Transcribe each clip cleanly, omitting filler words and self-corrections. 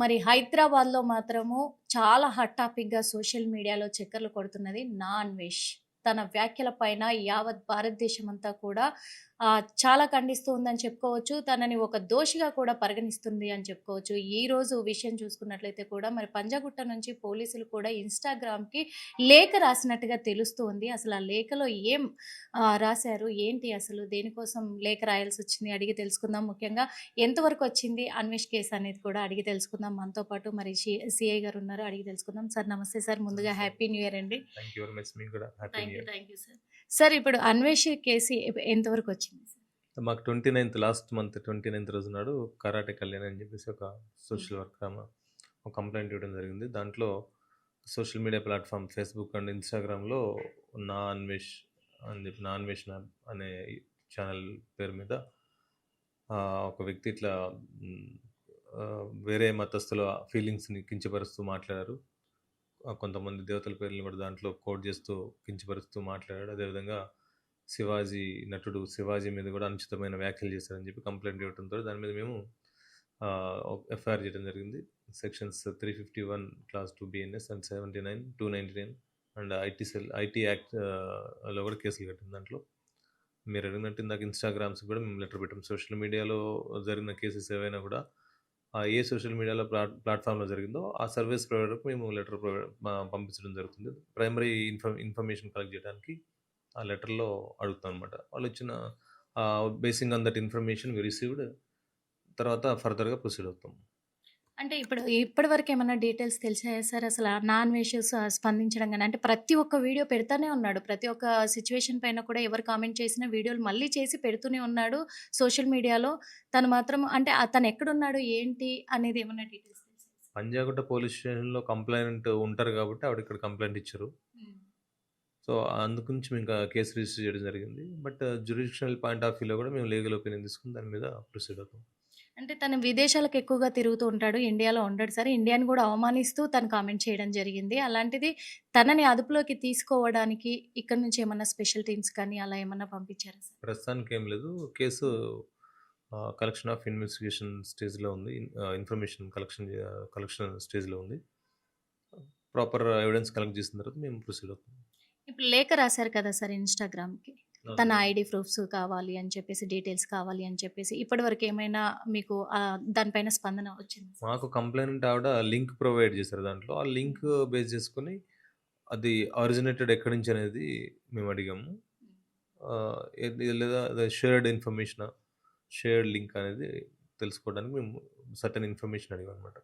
మరి హైదరాబాద్‌లో మాత్రము చాలా హాట్ టాపిక్‌గా సోషల్ మీడియాలో చక్కర్లు కొడుతున్నది నాన్ వెజ్. తన వ్యాఖ్యల పైన యావత్ భారతదేశం అంతా కూడా చాలా ఖండిస్తూ ఉందని చెప్పుకోవచ్చు. తనని ఒక దోషిగా కూడా పరిగణిస్తుంది అని చెప్పుకోవచ్చు. ఈరోజు విషయం చూసుకున్నట్లయితే కూడా మరి పంజాగుట్ట నుంచి పోలీసులు కూడా ఇన్‌స్టాగ్రామ్‌కి లేఖ రాసినట్టుగా తెలుస్తూ ఉంది. అసలు ఆ లేఖలో ఏం రాశారు? ఏంటి అసలు? దేనికోసం లేఖ రాయాల్సొచ్చింది? అడిగి తెలుసుకుందాం. ముఖ్యంగా ఎంతవరకు వచ్చింది అన్వేష్ కేస్ అనేది కూడా అడిగి తెలుసుకుందాం. మనతో పాటు మరి సీఐ గారు ఉన్నారు. అడిగి తెలుసుకుందాం. సార్ నమస్తే సార్. ముందుగా హ్యాపీ న్యూ ఇయర్ అండి. Thank you very much. మీకు కూడా happy new year. Thank you sir. Sir ఇప్పుడు అన్వేష్ కేసు ఎంతవరకు వచ్చింది? మాకు 29th లాస్ట్ మంత్ 29th రోజు నాడు కరాటే కళ్యాణ్ అని చెప్పేసి ఒక సోషల్ వర్క్ ఒక కంప్లైంట్ ఇవ్వడం జరిగింది. దాంట్లో social media platform Facebook and ఇన్స్టాగ్రామ్లో నా అన్వేష్ అని చెప్పి నా అన్వేషణ అనే ఛానల్ పేరు మీద ఒక వ్యక్తి ఇట్లా వేరే మతస్థుల ఫీలింగ్స్ని కించపరుస్తూ మాట్లాడారు. కొంతమంది దేవతల పేర్లను కూడా దాంట్లో కోట్ చేస్తూ కించపరుస్తూ మాట్లాడాడు. అదేవిధంగా శివాజీ నటుడు శివాజీ మీద కూడా అనుచితమైన వ్యాఖ్యలు చేశారని చెప్పి కంప్లైంట్ ఇవ్వడంతో దాని మీద మేము ఎఫ్ఐఆర్ చేయడం జరిగింది. Sections 351 class 2 BNS and 79 299 and IT యాక్ట్లో కూడా కేసులు కట్టింది. దాంట్లో మీరు అడిగినట్టు ఇందాక ఇన్స్టాగ్రామ్స్ కూడా మేము లెటర్ పెట్టాం. సోషల్ మీడియాలో జరిగిన కేసెస్ ఏవైనా కూడా ఏ సోషల్ మీడియాలో ప్లాట్ఫామ్లో జరిగిందో ఆ సర్వీస్ ప్రొవైడర్కి మేము లెటర్ పంపించడం జరుగుతుంది. ప్రైమరీ ఇన్ఫర్మేషన్ కలెక్ట్ చేయడానికి ఆ లెటర్లో అడుగుతాం అనమాట. వాళ్ళు ఇచ్చిన basing on that information we received తర్వాత ఫర్దర్గా ప్రొసీడ్ అవుతాం. అంటే ఇప్పటివరకు ఏమైనా డీటెయిల్స్ తెలిసాయా సార్? అసలు నాన్ వెజ్ స్పందించడం కానీ అంటే ప్రతి ఒక్క వీడియో పెడతానే ఉన్నాడు. ప్రతి ఒక్క సిచ్యువేషన్ పైన కూడా ఎవరు కామెంట్ చేసిన వీడియోలు మళ్ళీ చేసి పెడుతూనే ఉన్నాడు సోషల్ మీడియాలో. తను మాత్రం అంటే తను ఎక్కడున్నాడు ఏంటి అనేది ఏమైనా డీటెయిల్స్ తెలుసా? పంజాగుట్ట పోలీస్ స్టేషన్లో కంప్లైంట్ ఉంటారు కాబట్టి ఆవిడ ఇక్కడ కంప్లైంట్ ఇచ్చారు. సో అందుగురించి మేము ఇంకా కేసు రిజిస్టర్ చేయడం జరిగింది. బట్ జ్యుడిషియల్ పాయింట్ ఆఫ్ వ్యూలో కూడా మేము లీగల్ ఒపీనియన్ తీసుకుని దాని మీద ప్రొసీడ్ అవుతాం. అంటే తను విదేశాలకు ఎక్కువగా తిరుగుతూ ఉంటాడు. ఇండియాలో ఉండడు సార్. ఇండియాని కూడా అవమానిస్తూ తను కామెంట్ చేయడం జరిగింది. అలాంటిది తనని అదుపులోకి తీసుకోవడానికి ఇక్కడి నుంచి ఏమన్నా స్పెషల్ టీమ్స్ కానీ అలా ఏమన్నా పంపించారా సార్? ప్రస్తుతానికి ఏం లేదు. కేసు కలెక్షన్ ఆఫ్ ఇన్వెస్టిగేషన్ స్టేజ్లో ఉంది. ఇన్ఫర్మేషన్ కలెక్షన్ స్టేజ్లో ఉంది. ప్రాపర్ ఎవిడెన్స్ కలెక్ట్ చేసిన తర్వాత మేము ప్రొసీడ్ అవుతాం. ఇప్పుడు లేఖ రాశారు కదా సార్ ఇన్‌స్టాగ్రామ్‌కి. తన ఐడీ ప్రూఫ్స్ కావాలి అని చెప్పేసి, డీటెయిల్స్ కావాలి అని చెప్పేసి ఇప్పటివరకు ఏమైనా మీకు దానిపైన స్పందన వచ్చిందా? మాకు కంప్లైంట్ ఆవిడ లింక్ ప్రొవైడ్ చేశారు. దాంట్లో ఆ లింక్ బేస్ చేసుకొని అది ఆరిజినేటెడ్ ఎక్కడి నుంచి అనేది మేము అడిగాము. లేదా షేర్డ్ ఇన్ఫర్మేషన్ షేర్డ్ లింక్ అనేది తెలుసుకోవడానికి మేము సర్టెన్ ఇన్ఫర్మేషన్ అడిగాం అనమాట.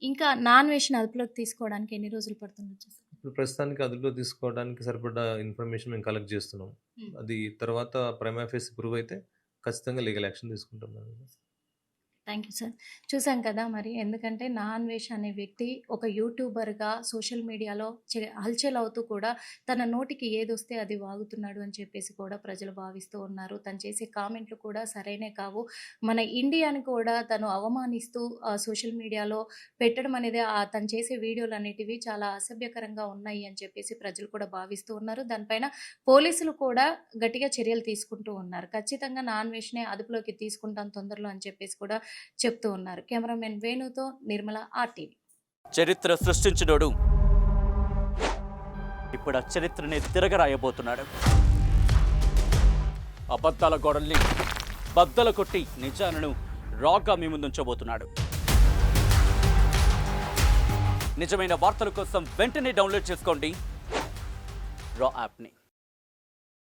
ఇంకా నాన్ వెజ్‌ని అదుపులోకి తీసుకోవడానికి ఎన్ని రోజులు పడుతుండొచ్చు సార్? ఇప్పుడు ప్రస్తుతానికి అదుపులో తీసుకోవడానికి సరిపడా ఇన్ఫర్మేషన్ మేము కలెక్ట్ చేస్తున్నాం. అది తర్వాత ప్రైమా ఫేసి ప్రూవ్ అయితే ఖచ్చితంగా లీగల్ యాక్షన్ తీసుకుంటాం. Thank you sir. చూసాం కదా మరి ఎందుకంటే నాన్ వెజ్ అనే వ్యక్తి ఒక యూట్యూబర్గా సోషల్ మీడియాలో హల్చల్ అవుతూ కూడా తన నోటికి ఏదొస్తే అది వాగుతున్నాడు అని చెప్పేసి కూడా ప్రజలు భావిస్తూ ఉన్నారు. తను చేసే కామెంట్లు కూడా సరైనే కావు. మన ఇండియాని కూడా తను అవమానిస్తూ సోషల్ మీడియాలో పెట్టడం అనేది తను చేసే వీడియోలు అనేటివి చాలా అసభ్యకరంగా ఉన్నాయి అని చెప్పేసి ప్రజలు కూడా భావిస్తూ ఉన్నారు. దానిపైన పోలీసులు కూడా గట్టిగా చర్యలు తీసుకుంటూ ఉన్నారు. ఖచ్చితంగా నాన్ వెజ్‌నే అదుపులోకి తీసుకుంటాం తొందరలో అని చెప్పేసి కూడా చెప్తూ ఉన్నారు. కెమెరామెన్ వేణుతో నిర్మల RTV. చరిత్ర సృష్టించినోడు ఇప్పుడు ఆ చరిత్రని తిరగరాయబోతున్నాడు. అబద్ధాల గోడల్ని బద్దలు కొట్టి నిజాలను రాగా మీ ముందుంచబోతున్నాడు. నిజమైన వార్తల కోసం వెంటనే డౌన్లోడ్ చేసుకోండి రా యాప్ని.